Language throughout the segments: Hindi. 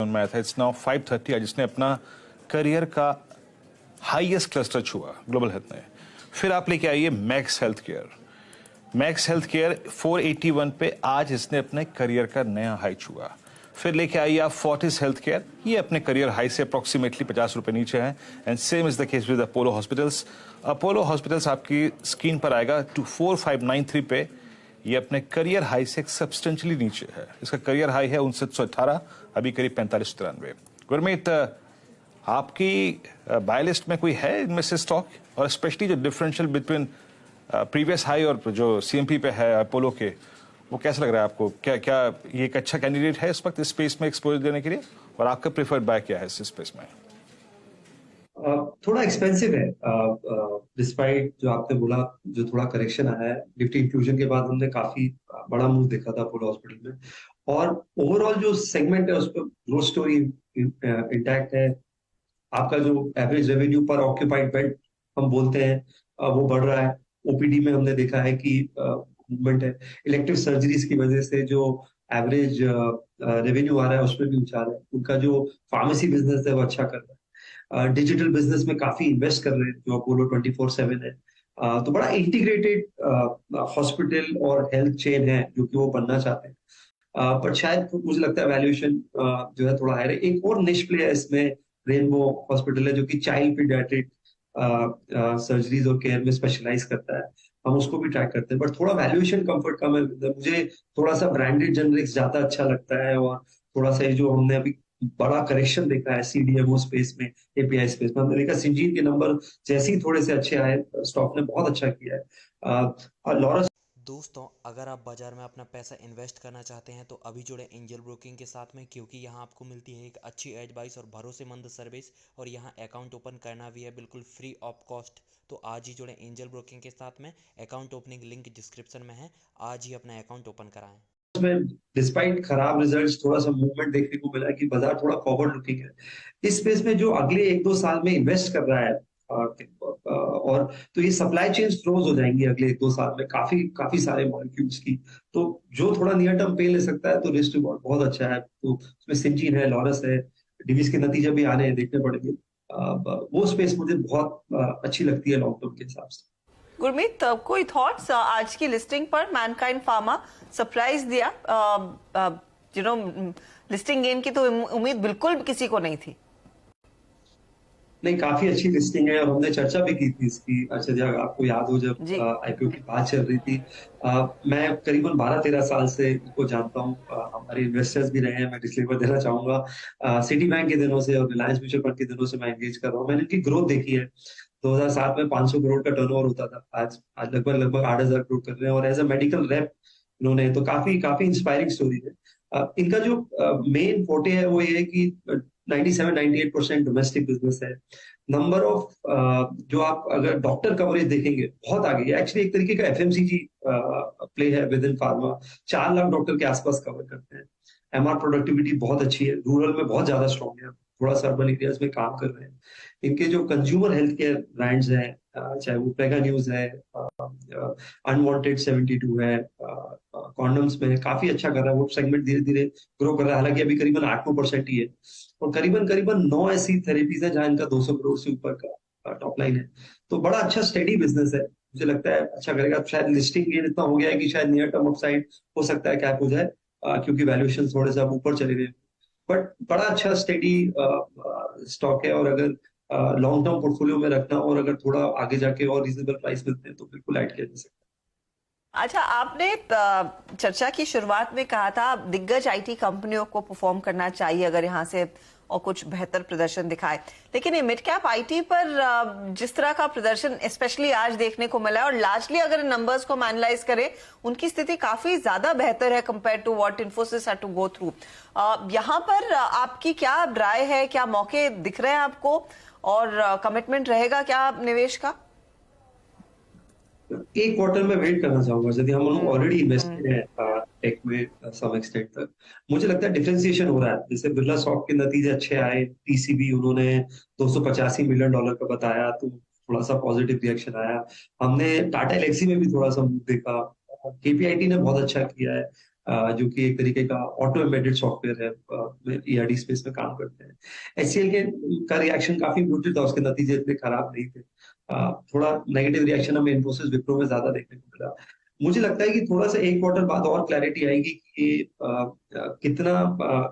में आया था। इट्स नाउ 5:30 आज इसने अपना करियर का हाईएस्ट क्लस्टर छुआ ग्लोबल हेल्थ में। फिर आप लेके आइए max health care. Max health care 481 पे आज इसने अपने करियर का नया हाई छुआ। फिर लेके आइए आप फोर्टिस हेल्थ केयर, ये अपने करियर हाई से अप्रोक्सीमेटली 50 रुपए नीचे है। And same is the case with Apollo hospitals. Apollo hospitals आपकी स्क्रीन पर आएगा 4593 पे, ये अपने करियर हाई से सब्सटेंशियली नीचे है। इसका करियर हाई है 5918, अभी करीब 4593। गुरमीत, आपकी बाय लिस्ट में कोई है इनमें से स्टॉक, और स्पेशली जो डिफरेंशियल बिटवीन प्रीवियस हाई और जो सीएमपी पे है अपोलो के, वो कैसा लग रहा है आपको? क्या ये एक अच्छा कैंडिडेट है इस वक्त इस स्पेस में एक्सपोजर देने के लिए, और आपका प्रेफर्ड बाय क्या है इस स्पेस में? थोड़ा एक्सपेंसिव है, डिस्पाइट जो आपने बोला, जो थोड़ा करेक्शन आया है निफ्टी इंक्लूजन के बाद, हमने काफी बड़ा मूव देखा था अपोलो हॉस्पिटल में। और ओवरऑल जो सेगमेंट है उस पर ग्रोथ स्टोरी इंटैक्ट है। आपका जो एवरेज रेवेन्यू पर ऑक्यूपाइड बेड हम बोलते हैं, वो बढ़ रहा है। ओपीडी में हमने देखा है कि मूवमेंट है। इलेक्टिव सर्जरीज की वजह से जो एवरेज रेवेन्यू आ रहा है उसमें भी उछाल है। उनका जो फार्मेसी बिजनेस है वो अच्छा कर रहा है। डिजिटल बिजनेस में काफी इन्वेस्ट कर रहे हैं जो अपोलो 24/7 है। तो बड़ा इंटीग्रेटेड हॉस्पिटल और हेल्थ चेन है जो कि वो बनना चाहते हैं। बट शायद मुझे लगता है वैल्यूएशन जो है थोड़ा हायर है। एक और निश प्ले है इसमें, रेनबो हॉस्पिटल है जो कि चाइल्ड पीडियाट्रिक सर्जरीज और केयर में स्पेशलाइज करता है। हम उसको भी ट्रैक करते हैं, बट थोड़ा वैल्यूएशन कंफर्ट कम है। मुझे थोड़ा सा ब्रांडेड जेनरिक्स ज्यादा अच्छा लगता है, और थोड़ा सा ये जो हमने अभी बड़ा करेक्शन देखा है सीडीएमओ स्पेस में, एपीआई स्पेस में, हमने देखा सिंजीन के नंबर जैसे ही थोड़े से अच्छे आए, स्टॉक ने बहुत अच्छा किया है। लॉरस दोस्तों, अगर आप बाजार में अपना पैसा इन्वेस्ट करना चाहते हैं तो अभी जुड़े एंजल ब्रोकिंग के साथ में, क्योंकि यहाँ आपको मिलती है एक अच्छी एडवाइस और भरोसेमंद सर्विस, और यहाँ अकाउंट ओपन करना भी है बिल्कुल फ्री ऑफ कॉस्ट। तो आज ही जुड़े एंजल ब्रोकिंग के साथ में। अकाउंट ओपनिंग लिंक डिस्क्रिप्शन में है, आज ही अपना अकाउंट ओपन कराएं। में डिस्पाइट खराब रिजल्ट्स थोड़ा सा मूवमेंट देखने को मिला है कि बाजार थोड़ा फॉरवर्ड लुकिंग है। इस स्पेस में जो अगले 1-2 साल में इन्वेस्ट कर रहा है, और तो ये सप्लाई चेन क्लोज हो जाएंगी अगले 1-2 साल में, काफी काफी सारे मॉलिक्यूल्स की। तो जो थोड़ा नियर टर्म पे ले सकता है तो रिस्क रिवॉर्ड बहुत अच्छा है। तो उसमें सिंजीन है, लॉरस है, डिवीज के नतीजे भी आ रहे हैं, देखने पड़ेंगे। वो स्पेस मुझे बहुत अच्छी लगती है लॉन्ग टर्म के हिसाब से। गुरमीत, कोई थॉट्स आज की लिस्टिंग पर? मैनकाइंड फार्मा सरप्राइज दिया, लिस्टिंग गेन की तो उम्मीद बिल्कुल किसी को नहीं थी। नहीं, काफी अच्छी लिस्टिंग है, और हमने चर्चा भी की थी इसकी। अच्छा, जब आपको याद हो, जब आईपीओ की बात चल रही थी, मैं करीबन 12-13 साल से इनको जानता हूँ। हमारे इन्वेस्टर्स भी रहे हैं। मैं डिस्क्लेमर देना चाहूंगा, सिटी बैंक के दिनों से और रिलायंस म्यूचुअल फंड के दिनों से मैं एंगेज कर रहा हूँ। मैंने इनकी ग्रोथ देखी है। 2007 में 500 करोड़ का टर्नओवर होता था, आज लगभग 8,000 करोड़ कर रहे हैं, और एज अ मेडिकल रेप इन्होंने, तो काफी काफी इंस्पायरिंग स्टोरी है। इनका जो मेन फोटे है वो ये है कि 97-98% डोमेस्टिक बिजनेस है। नंबर ऑफ जो आप अगर डॉक्टर कवरेज देखेंगे बहुत आगे है। एक्चुअली एक तरीके का एफएमसीजी प्ले है with in pharma. 4 lakh doctor के आसपास कवर करते हैं। एमआर प्रोडक्टिविटी बहुत अच्छी है, रूरल में बहुत ज्यादा स्ट्रॉन्ग है, थोड़ा सा अर्बन एरियाज में काम कर रहे हैं। इनके जो कंज्यूमर हेल्थ केयर ब्रांड्स हैं, चाहे वो पेगा न्यूज है, अनवांटेड 72 है, कॉन्डम्स में काफी अच्छा कर रहा है। वो सेगमेंट धीरे धीरे ग्रो कर रहा है, हालांकि अभी करीबन 8-9% ही है। और करीबन करीबन 9 ऐसी थेरेपीज है जहां इनका 200 करोड़ से ऊपर का टॉप लाइन है। तो बड़ा अच्छा स्टेडी बिजनेस है, मुझे लगता है अच्छा करेगा। शायद लिस्टिंग गेन इतना हो गया है कि शायद नियर टर्म अपसाइड हो सकता है, कैप हो जाए, क्योंकि वैल्यूएशन थोड़े से ऊपर चले गए। बट बड़ा अच्छा स्टेडी स्टॉक है, और अगर लॉन्ग टर्म पोर्टफोलियो में रखना, और अगर थोड़ा आगे जाके और रीजनेबल प्राइस मिलते हैं तो बिल्कुल ऐड किया जा सकता है। अच्छा, आपने चर्चा की शुरुआत में कहा था दिग्गज आईटी कंपनियों को परफॉर्म करना चाहिए अगर यहाँ से और कुछ बेहतर प्रदर्शन दिखाए, लेकिन ये मिड कैप आईटी पर जिस तरह का प्रदर्शन स्पेशली आज देखने को मिला है, और लार्जली अगर नंबर्स को एनालाइज करें, उनकी स्थिति काफी ज्यादा बेहतर है compare to what Infosys had to go through. यहाँ पर आपकी क्या राय है? क्या मौके दिख रहे हैं आपको, और कमिटमेंट रहेगा क्या निवेश का? एक क्वार्टर में वेट करना चाहूंगा। यदि हम लोग ऑलरेडी इन्वेस्टेड हैं टेक में सम एक्सटेंट तक, मुझे लगता है डिफरेंशिएशन हो रहा है। जैसे बिरला सॉफ्ट के नतीजे अच्छे आए, टीसीबी उन्होंने $285 मिलियन का बताया, तो थोड़ा सा पॉजिटिव रिएक्शन आया। हमने टाटा एलेक्सी में भी थोड़ा सा मूव देखा। केपीआईटी ने बहुत अच्छा किया है। जो कि एक तरीके का ऑटो एम्बेडेड सॉफ्टवेयर है, ERD स्पेस में काम करते हैं। HCL का रिएक्शन काफी म्यूटेड था, उसके नतीजे इतने खराब नहीं थे। थोड़ा नेगेटिव रिएक्शन हमें इन्फोसिस विप्रो में ज्यादा देखने को मिला। मुझे लगता है कि थोड़ा सा एक क्वार्टर बाद और क्लैरिटी आएगी कि कितना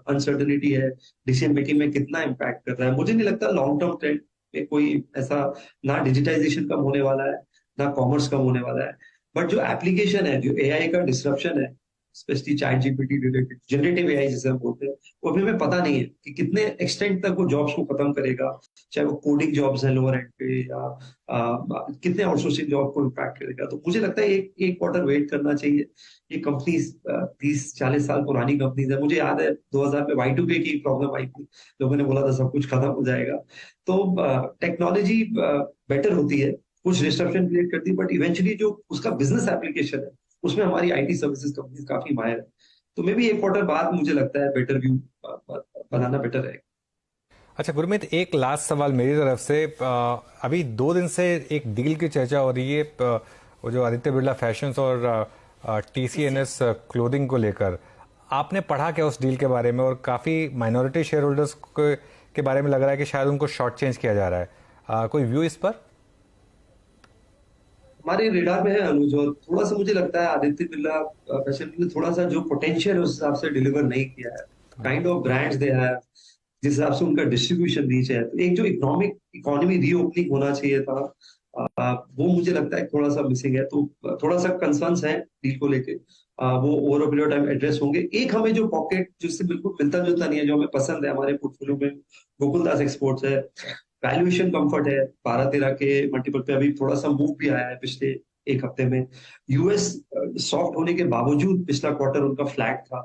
अनसर्टेनिटी है, डिसीजन मेकिंग में कितना इम्पैक्ट कर रहा है। मुझे नहीं लगता लॉन्ग टर्म ट्रेंड में कोई ऐसा, ना डिजिटाइजेशन कम होने वाला है, ना कॉमर्स कम होने वाला है। बट जो एप्लीकेशन है, जो AI का डिसरप्शन है, specially chat GPT related generative AI जिसे हम बोलते हैं, वो अभी हमें पता नहीं है कि कितने एक्सटेंट तक वो जॉब्स को खत्म करेगा, चाहे वो कोडिंग जॉब्स हैं लोअर एंड पे, या कितने आउटसोर्सिंग जॉब को इम्पैक्ट करेगा। तो मुझे लगता है एक क्वार्टर वेट करना चाहिए। ये कंपनीज 30-40 साल पुरानी कंपनीज है। मुझे याद है 2000 में Y2K की प्रॉब्लम आई थी, लोगों ने बोला था सब कुछ खत्म हो जाएगा। तो टेक्नोलॉजी बेटर होती है, कुछ डिस्ट्रप्शन क्रिएट करती है, बट इवेंचुअली जो उसका बिजनेस एप्लीकेशन है उसमें हमारी IT सर्विसेज कंपनीज काफी माहिर है। तो मे भी एक क्वार्टर बाद मुझे लगता है बेटर व्यू बनाना बेटर रहेगा। अच्छा गुरमीत, एक लास्ट सवाल मेरी तरफ से। अभी 2 दिन से एक डील की चर्चा हो रही है, वो जो आदित्य बिरला फैशंस और TCNS क्लोथिंग को लेकर। आपने पढ़ा क्या उस डील के बारे में? और काफी माइनॉरिटी शेयर होल्डर्स के बारे में लग रहा है कि शायद उनको शॉर्ट चेंज किया जा रहा है। कोई व्यू इस पर? हमारे रेडार में है अनुज, और थोड़ा सा मुझे लगता है आदित्य बिरला फैशन ने थोड़ा सा जो पोटेंशियल है उस हिसाब से डिलीवर नहीं किया है। Kind of brands they have, जिस हिसाब से उनका डिस्ट्रीब्यूशन रीच है, तो एक जो इकोनॉमी रीओपनिंग होना चाहिए था, वो मुझे लगता है थोड़ा सा मिसिंग है। तो थोड़ा सा कंसर्न्स है डील को लेके, वो over a period time address होंगे। एक हमें जो पॉकेट जिससे बिल्कुल मिलता जुलता नहीं है, जो हमें पसंद है हमारे पोर्टफोलियो में, गोकुलदास एक्सपोर्ट्स है। वैल्यूएशन कंफर्ट है, 12-13 के मल्टीपल पे अभी थोड़ा सा मूव भी आया है पिछले एक हफ्ते में। यूएस सॉफ्ट होने के बावजूद पिछला क्वार्टर उनका फ्लैट था।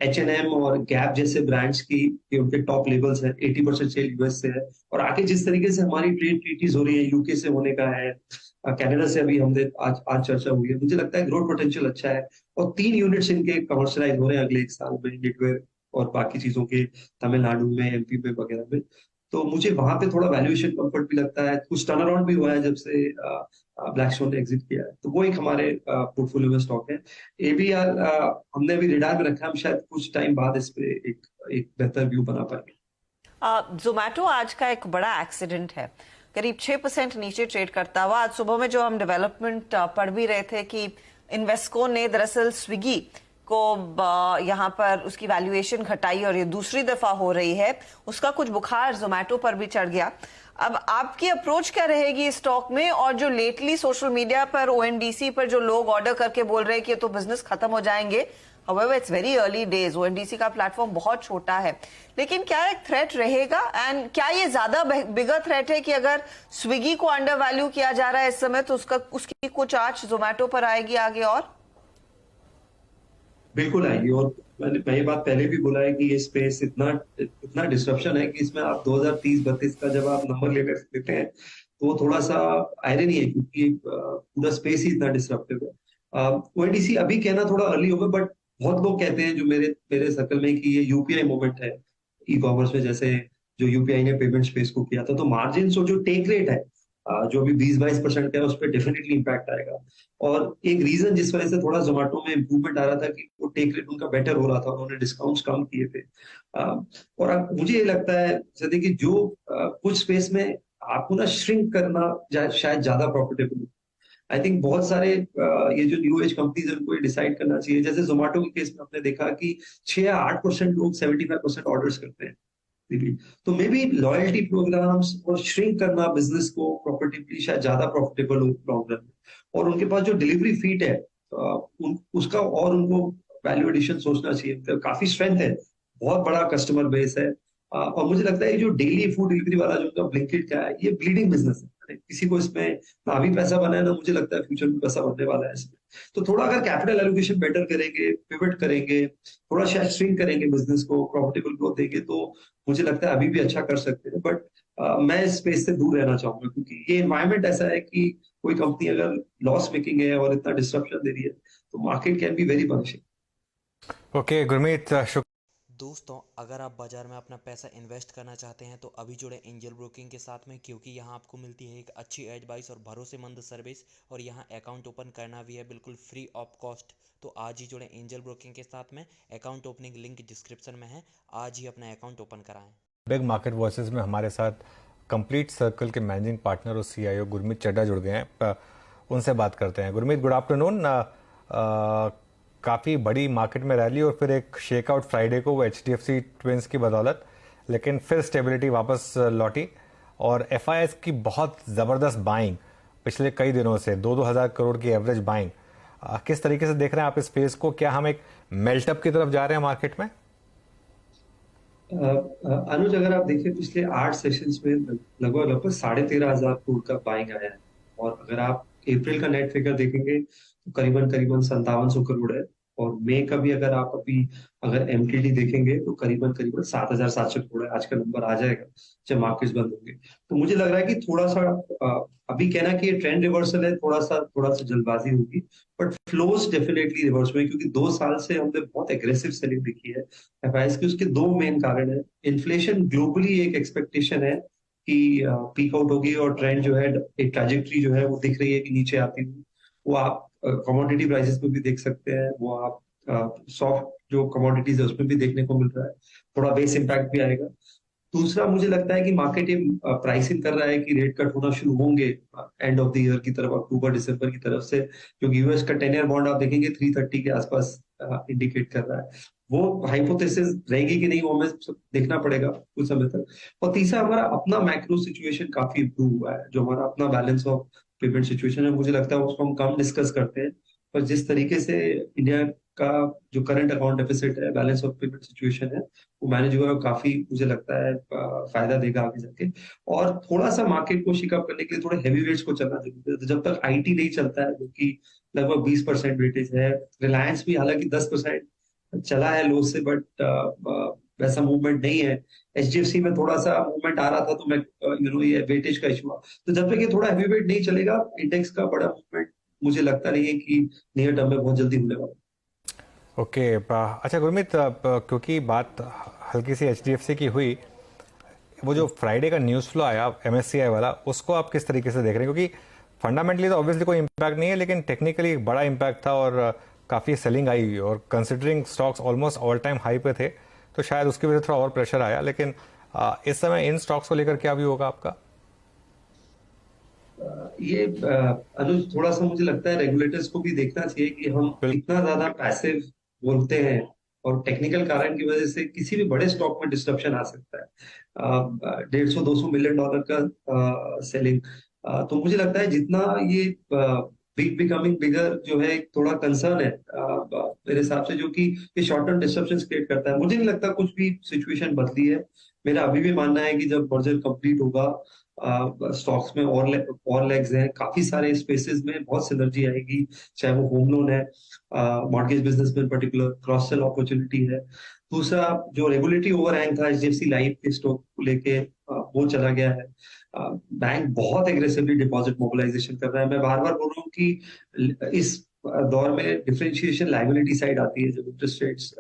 H&M और गैप जैसे ब्रांड्स की उनके टॉप लेवल्स है, 80% सेल यूएस से है। और आगे जिस तरीके से हमारी ट्रेड ट्रीटीज हो रही है, यूके से होने का है, कनाडा से अभी हमने आज चर्चा हुई है, मुझे लगता है ग्रोथ पोटेंशियल अच्छा है। और 3 यूनिट्स इनके कमर्शियलाइज हो रहे हैं अगले 1 साल में, गेटवे और बाकी चीजों के, तमिलनाडु में, MP में वगैरह में। तो मुझे वहां पे थोड़ा वैल्यूएशन कंफर्ट भी लगता है। कुछ टर्न अराउंड भी हुआ है जब से ब्लैकस्टोन ने एग्जिट किया है, तो वो एक हमारे पोर्टफोलियो में स्टॉक है। ABR हमने अभी रेडार में रखा है, हम शायद कुछ टाइम बाद इस पे एक बेहतर व्यू बना पाएंगे। जोमैटो आज का एक बड़ा एक्सीडेंट है, करीब 6% नीचे ट्रेड करता हुआ। आज सुबह में जो हम डेवलपमेंट पढ़ भी रहे थे कि इन्वेस्को ने दरअसल स्विगी को यहाँ पर उसकी वैल्यूएशन घटाई, और ये दूसरी दफा हो रही है। उसका कुछ बुखार जोमैटो पर भी चढ़ गया। अब आपकी अप्रोच क्या रहेगी इस स्टॉक में? और जो लेटली सोशल मीडिया पर ONDC पर जो लोग ऑर्डर करके बोल रहे हैं कि ये तो बिजनेस खत्म हो जाएंगे, however it's very early days, ONDC का प्लेटफॉर्म बहुत छोटा है, लेकिन क्या एक थ्रेट रहेगा? एंड क्या ये ज्यादा बिगर थ्रेट है कि अगर स्विगी को अंडर वैल्यू किया जा रहा है इस समय, तो उसकी कुछ आंच जोमैटो पर आएगी आगे? और बिल्कुल आएगी, और मैंने ये बात पहले भी बोला है कि ये स्पेस इतना डिस्ट्रप्शन है कि इसमें आप 2030-32 का जब आप नंबर लेते हैं तो थोड़ा सा आयरनी है, क्योंकि पूरा स्पेस ही इतना डिस्ट्रप्टिव है। ONDC अभी कहना थोड़ा अर्ली होगा, बट बहुत लोग कहते हैं जो मेरे सर्कल में कि ये UPI मोमेंट है ई कॉमर्स में, जैसे जो UPI ने पेमेंट स्पेस को किया था। तो मार्जिन और जो टेक रेट है जो अभी 20-22% का है, उस पर डेफिनेटली इम्पैक्ट आएगा। और एक रीजन जिस वजह से थोड़ा जोमेटो में इंप्रूवमेंट आ रहा था कि वो टेक रेट उनका बेटर हो रहा था, उन्होंने डिस्काउंट्स कम किए थे। और अब मुझे ये लगता है सदी कि जो कुछ स्पेस में आपको ना श्रिंक करना शायद ज्यादा प्रॉफिटेबल हो। आई थिंक बहुत सारे ये जो न्यू एज कंपनीज है उनको ये डिसाइड करना चाहिए। जैसे जोमेटो के केस में आपने देखा कि 6 या 8% लोग 75% ऑर्डर्स करते हैं। तो मे बी लॉयल्टी प्रोग्राम्स और श्रिंक करना बिजनेस को प्रॉफिटेबली शायद ज्यादा प्रॉफिटेबल हो लॉन्ग रन में। और उनके पास जो डिलीवरी फीट है उसका और उनको वैल्यू एडिशन सोचना चाहिए। तो काफी स्ट्रेंथ है, बहुत बड़ा कस्टमर बेस है। और मुझे लगता है जो डेली फूड डिलीवरी वाला जो उनका ब्लिंकिट का है, ये ब्लीडिंग बिजनेस है। किसी को इसमें ना अभी पैसा बना है, ना मुझे लगता है फ्यूचर में पैसा बनने वाला है इसमें। तो थोड़ा अगर कैपिटल एलोकेशन बेटर करेंगे, पिवट करेंगे, थोड़ा शायद श्रिंक करेंगे बिजनेस को, प्रॉफिटेबल ग्रोथ देंगे, तो मुझे लगता है अभी भी अच्छा कर सकते हैं। बट मैं इस स्पेस से दूर रहना चाहूंगा, क्योंकि ये एनवायरमेंट ऐसा है कि कोई कंपनी अगर लॉस मेकिंग है और इतना डिस्ट्रप्शन दे रही है, तो market can be very punishing. Okay Gurmeet, दोस्तों, अगर आप बाजार में अपना पैसा इन्वेस्ट करना चाहते हैं तो अभी जुड़े एंजल ब्रोकिंग के साथ में, क्योंकि यहाँ आपको मिलती है एक अच्छी एडवाइस और भरोसेमंद सर्विस, और यहाँ अकाउंट ओपन करना भी है बिल्कुल फ्री ऑफ कॉस्ट। तो आज ही जुड़े एंजल ब्रोकिंग के साथ में। अकाउंट ओपनिंग लिंक डिस्क्रिप्शन में है। आज ही अपना अकाउंट ओपन कराएं। बिग मार्केट वॉइसेस में हमारे साथ कंप्लीट सर्कल के मैनेजिंग पार्टनर और सीईओ गुरमीत चड्ढा जुड़ गए हैं। उनसे बात करते हैं। Gurmeet, good afternoon. काफ़ी बड़ी मार्केट में रैली और फिर एक शेकआउट फ्राइडे को, वो एचडीएफसी ट्विंस की बदौलत, लेकिन फिर स्टेबिलिटी वापस लौटी और एफआईआईज की बहुत ज़बरदस्त बाइंग पिछले कई दिनों से 2-2 हज़ार करोड़ की एवरेज बाइंग। किस तरीके से देख रहे हैं आप इस फेज को? क्या हम एक मेल्टअप की तरफ जा रहे हैं मार्केट में? अनुज, अगर आप देखिए पिछले 8 सेशंस में लगभग 13,500 करोड़ का बाइंग आया है। और अगर आप अप्रैल का नेट फिगर देखेंगे तो करीबन 5700 करोड़ है। और मई का भी अगर एमटीडी देखेंगे तो करीबन 7,700 करोड़ है। आज का नंबर आ जाएगा जब मार्केट्स बंद होंगे। तो मुझे लग रहा है कि थोड़ा सा अभी कहना कि ये ट्रेंड रिवर्सल है, थोड़ा सा जल्दबाजी होगी, बट फ्लोज डेफिनेटली रिवर्स हुए, क्योंकि 2 साल से हमने बहुत एग्रेसिव सेलिंग देखी है एफआईआईज की। उसके 2 मेन कारण है। इन्फ्लेशन ग्लोबली एक एक्सपेक्टेशन है कि पीक आउट होगी और ट्रेंड जो है, एक ट्रैजेक्टरी जो है वो दिख रही है कि नीचे आती हुई। वो आप कमोडिटी प्राइसेस पे भी देख सकते हैं, वो आप सॉफ्ट जो कमोडिटीज है उसमें भी देखने को मिल रहा है। थोड़ा बेस इम्पैक्ट भी आएगा। दूसरा, मुझे लगता है कि मार्केट ये प्राइसिंग कर रहा है कि रेट कट होना शुरू होंगे एंड ऑफ द ईयर की तरफ, अक्टूबर दिसंबर की तरफ से, क्योंकि यूएस का 10 ईयर बॉन्ड आप देखेंगे 330 के आसपास इंडिकेट कर रहा है। वो हाइपोथेसिस रहेगी कि नहीं, वो हमें देखना पड़ेगा कुछ समय तक। और तीसरा, हमारा अपना मैक्रो सिचुएशन काफी इंप्रूव हुआ है। जो हमारा अपना बैलेंस ऑफ पेमेंट सिचुएशन है, मुझे लगता है उसको हम कम डिस्कस करते हैं, पर जिस तरीके से इंडिया का जो करंट अकाउंट डेफिसिट है, बैलेंस ऑफ पेमेंट सिचुएशन है, वो मैनेज हुआ है, काफी मुझे लगता है फायदा देगा आगे जाके। और थोड़ा सा मार्केट को शिकअप करने के लिए थोड़े हैवी वेट्स को चलना जरूरी है। तो जब तक आईटी नहीं चलता है, जो कि लगभग 20% वेटेज है, रिलायंस भी हालांकि 10% चला है लो से, बट वैसा मूवमेंट नहीं है। एचडीएफसी में थोड़ा सा मूवमेंट आ रहा था, तो मैं ये वेटेज का इशू। तो जब तक ये थोड़ा हैवी वेट नहीं चलेगा, इंडेक्स का बड़ा मूवमेंट मुझे लगता नहीं है कि नियर टर्म में बहुत जल्दी होने वाला। ओके, अच्छा गुरमीत, क्योंकि बात हल्की सी एचडीएफसी की हुई, वो जो फ्राइडे का न्यूज़ फ्लो आया एमएससीआई वाला, उसको आप किस तरीके से देख रहे हैं? क्योंकि फंडामेंटली तो ऑब्वियसली कोई इम्पैक्ट नहीं है, लेकिन टेक्निकली एक बड़ा इम्पैक्ट था और काफ़ी सेलिंग आई, और considering stocks almost all time high पे थे, तो शायद उसकी वजह से थोड़ा और प्रेशर आया। लेकिन इस समय इन स्टॉक्स को लेकर क्या व्यू होगा आपका? ये अनुज, थोड़ा सा मुझे लगता है रेगुलेटर्स को भी देखना चाहिए कि हम इतना ज्यादा पैसिव बोलते हैं, और टेक्निकल कारण की वजह से किसी भी बड़े स्टॉक में डिस्ट्रप्शन आ सकता है। 150-200 मिलियन डॉलर का सेलिंग। तो मुझे लगता है जितना ये बिकमिंग बिगर जो है, एक थोड़ा कंसर्न है मेरे हिसाब से, जो कि ये शॉर्ट टर्म डिस्ट्रप्शन क्रिएट करता है। मुझे नहीं लगता कुछ भी सिचुएशन बदली है। मेरा अभी भी मानना है कि जब मर्जर कंप्लीट होगा, स्टॉक्स में और लेग्स हैं, काफी सारे स्पेसेस में बहुत सिनर्जी आएगी, चाहे वो होम लोन है, मॉर्गेज बिजनेस में पर्टिकुलर क्रॉस सेल अपॉर्चुनिटी है। दूसरा, जो रेगुलेटरी ओवरहैंग था एचडीएफसी लाइफ के स्टॉक को लेके, वो चला गया है। बैंक बहुत एग्रेसिवली डिपॉजिट मोबिलाइजेशन कर रहा है। मैं बार बार बोल रहा हूँ कि इस दौर में डिफरेंशिएशन लायबिलिटी साइड आती है, जब इंटरेस्ट रेट्स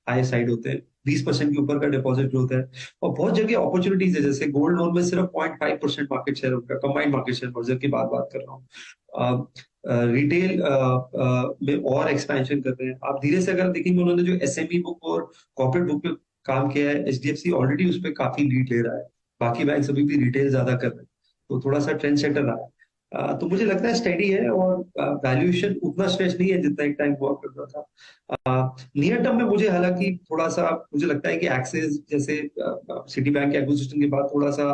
हाई साइड होते हैं, 20% के ऊपर का डिपॉजिट ग्रोथ है। और बहुत जगह अपॉर्चुनिटीज है, जैसे गोल्ड लोन में सिर्फ 0.5% मार्केट शेयर उनका, कंबाइंड मार्केट शेयर मर्जर की बात कर रहा हूँ। रिटेल में और एक्सपेंशन कर रहे हैं। आप धीरे से अगर देखेंगे, उन्होंने जो एसएमई बुक और कॉर्पोरेट बुक पे काम किया है, एचडीएफसी ऑलरेडी उस पर काफी लीड ले रहा है। बाकी बैंक अभी भी रिटेल ज्यादा कर रहे हैं, तो थोड़ा सा ट्रेंड सेटर रहा है। तो मुझे लगता है स्टेडी है, और वैल्यूएशन उतना स्ट्रेच नहीं है जितना एक टाइम हुआ करता था। नियर टर्म में मुझे हालांकि थोड़ा सा मुझे लगता है कि एक्सिस जैसे सिटी बैंक के एक्विजिशन के बाद थोड़ा सा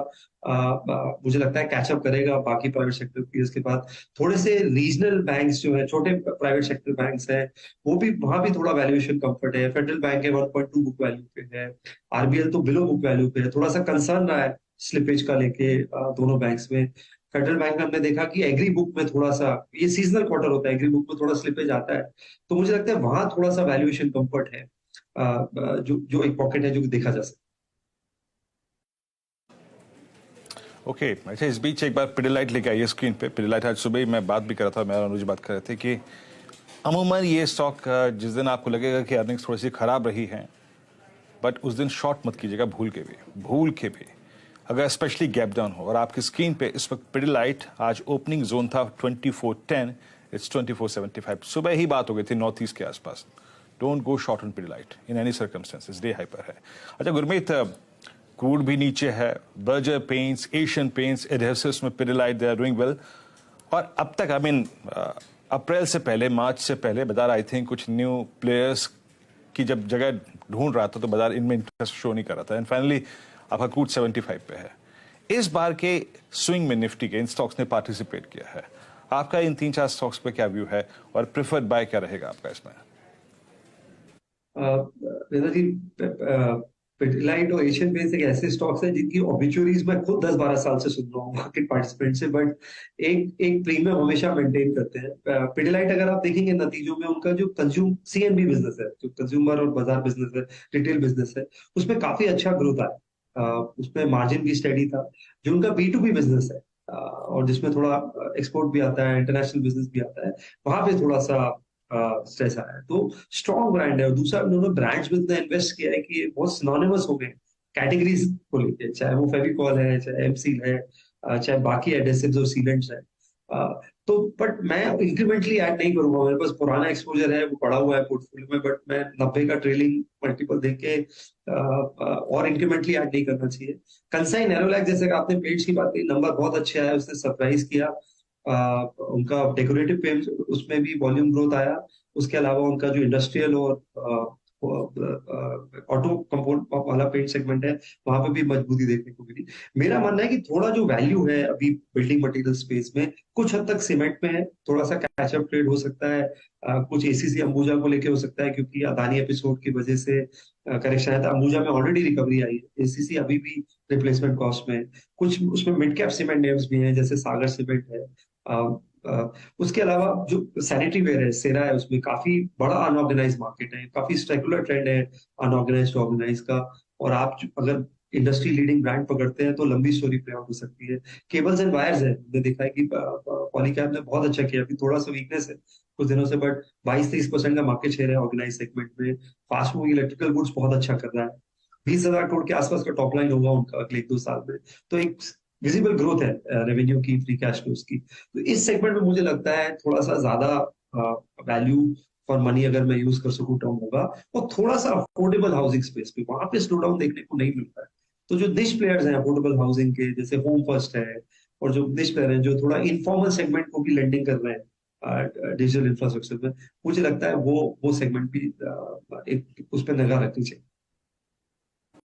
मुझे लगता है कैचअप करेगा बाकी प्राइवेट सेक्टर पीयर्स के बाद। थोड़े से रीजनल बैंक्स जो है, छोटे प्राइवेट सेक्टर बैंक्स हैं, वो भी, वहां भी थोड़ा वैल्यूएशन कंफर्ट है। फेडरल बैंक है 1.2 बुक वैल्यू पे है, आरबीएल तो बिलो बुक वैल्यू पे है। थोड़ा सा कंसर्न रहा है स्लिपेज का लेके दोनों बैंक्स में। फेडरल बैंक में हमने देखा कि एग्री बुक में थोड़ा सा, ये सीजनल क्वार्टर होता है, एग्री बुक में थोड़ा स्लिपेज आता है, तो मुझे लगता है वहां थोड़ा सा वैल्यूएशन कंफर्ट है, जो एक पॉकेट है जो देखा जा सकता है। ओके, अच्छा, इस बीच एक बार पिडिलाइट लेके आइए स्क्रीन पे। पिडिलाइट आज सुबह ही मैं बात भी कर रहा था, मैं और अनुज बात कर रहे थे कि अमूमन ये स्टॉक जिस दिन आपको लगेगा कि अर्निंग्स थोड़ी सी खराब रही हैं, बट उस दिन शॉर्ट मत कीजिएगा भूल के भी अगर स्पेशली गैप डाउन हो। और आपकी स्क्रीन पे इस वक्त पिडिलाइट आज ओपनिंग जोन था 2410, इट्स 2475। सुबह ही बात हो गई थी नॉर्थ ईस्ट के आसपास। Don't go short on Pidilite in any circumstances, day hyper है। अच्छा गुरमीत, क्रूड भी नीचे है, Berger paints, Asian paints, adhesives में Pidilite they are doing well. और अब तक अप्रैल से पहले, मार्च से पहले बाजार आई थिंक कुछ न्यू प्लेयर्स की जब जगह ढूंढ रहा था तो बाजार इनमें इंटरेस्ट शो नहीं कर रहा था। एंड फाइनली आपका क्रूड 75 पे है। इस बार के स्विंग में निफ्टी के इन स्टॉक्स ने पार्टिसिपेट किया है। आपका इन 3-4 स्टॉक्स पे क्या व्यू है और प्रेफर्ड बाय क्या रहेगा आपका इसमें? पिडिलाइट और एशियन पेंट्स एक ऐसे स्टॉक्स हैं जिनकी ऑब्ituaries मैं खुद 10-12 साल से सुन रहा हूँ मार्केट पार्टिसिपेंट से, बट एक प्रीमियम हमेशा मेंटेन करते हैं। पिडिलाइट अगर आप देखेंगे नतीजों में, उनका जो CNB बिजनेस है, जो कंज्यूमर और बाजार बिजनेस है, रिटेल बिजनेस है, उसमें काफी अच्छा ग्रोथ आया। उसमें मार्जिन भी स्टेडी था। जो उनका B2B बिजनेस है और जिसमें थोड़ा एक्सपोर्ट भी आता है, इंटरनेशनल बिजनेस भी आता है, वहां पे थोड़ा सा स्ट्रेस आया है। तो स्ट्रॉन्ग ब्रांड है। और दूसरा उन्होंने ब्रांड्स में इतना इन्वेस्ट किया है कि ये बहुत सिनोनिमस हो गए कैटेगरीज को लेके, चाहे वो फेविकॉल है, चाहे एमसील है, चाहे बाकी एडेसिव्स और सीलेंट्स है। तो बट मैं इंक्रीमेंटली ऐड नहीं करूंगा। मेरे पास पुराना एक्सपोजर है, वो पड़ा हुआ है पोर्टफोलियो में, बट मैं 90 का ट्रेलिंग मल्टीपल देख के और इंक्रीमेंटली ऐड नहीं करना चाहिए। कंसाइन एरोलैक, जैसे कि आपने पेट्स की बात की, नंबर बहुत अच्छे आया, उसने सरप्राइज किया। उनका डेकोरेटिव पेंट्स, उसमें भी वॉल्यूम ग्रोथ आया। उसके अलावा उनका जो इंडस्ट्रियल और ऑटो कंपाउंड वाला पेंट सेगमेंट है, वहां पे भी मजबूती देखने को मिली। मेरा मानना है कि थोड़ा जो वैल्यू है अभी बिल्डिंग मटेरियल स्पेस में, कुछ हद तक सीमेंट में है, थोड़ा सा कैचअप ट्रेड हो सकता है। कुछ एसीसी अंबुजा को लेके हो सकता है, क्योंकि अदानी एपिसोड की वजह से करेक्शन है। अंबुजा में ऑलरेडी रिकवरी आई है, एसीसी अभी भी रिप्लेसमेंट कॉस्ट में। कुछ उसमें मिड कैप सीमेंट नेम्स भी हैं, जैसे सागर सीमेंट है। उसके अलावा जो सैनिटरी वेयर है, सेरा है, उसमें काफी बड़ा अनऑर्गेनाइज मार्केट है, काफी स्पेकुलर ट्रेंड है अनऑर्गेनाइज टू ऑर्गेनाइज का। और आप अगर इंडस्ट्री लीडिंग ब्रांड पकड़ते हैं तो लंबी स्टोरी प्ले आउट हो सकती है। केबल्स एंड वायर्स है, हमने देखा है कि पॉलीकैब ने बहुत अच्छा किया। अभी थोड़ा सा वीकनेस है कुछ दिनों से, बट 22-23% का मार्केट शेयर है ऑर्गेनाइज सेगमेंट में। फास्ट मूविंग इलेक्ट्रिकल गुड्स बहुत अच्छा कर रहा है। 20,000 करोड़ के आसपास का टॉप लाइन होगा उनका अगले 1-2 साल में। तो एक विजिबल ग्रोथ है रेवेन्यू की, फ्री कैश फ्लोज की। तो इस सेगमेंट में मुझे लगता है थोड़ा सा ज्यादा वैल्यू फॉर मनी अगर मैं यूज कर सकूं टर्म होगा। और थोड़ा सा अफोर्डेबल हाउसिंग स्पेस पे, वहां पे स्लो डाउन देखने को नहीं मिलता है। तो जो निश प्लेयर्स हैं अफोर्डेबल हाउसिंग के, जैसे होम फर्स्ट है, और जो निश प्लेयर हैं जो थोड़ा इनफॉर्मल सेगमेंट को भी लेंडिंग कर रहे हैं डिजिटल इंफ्रास्ट्रक्चर में, मुझे लगता है वो सेगमेंट भी एक उस पर निगाह रखनी चाहिए।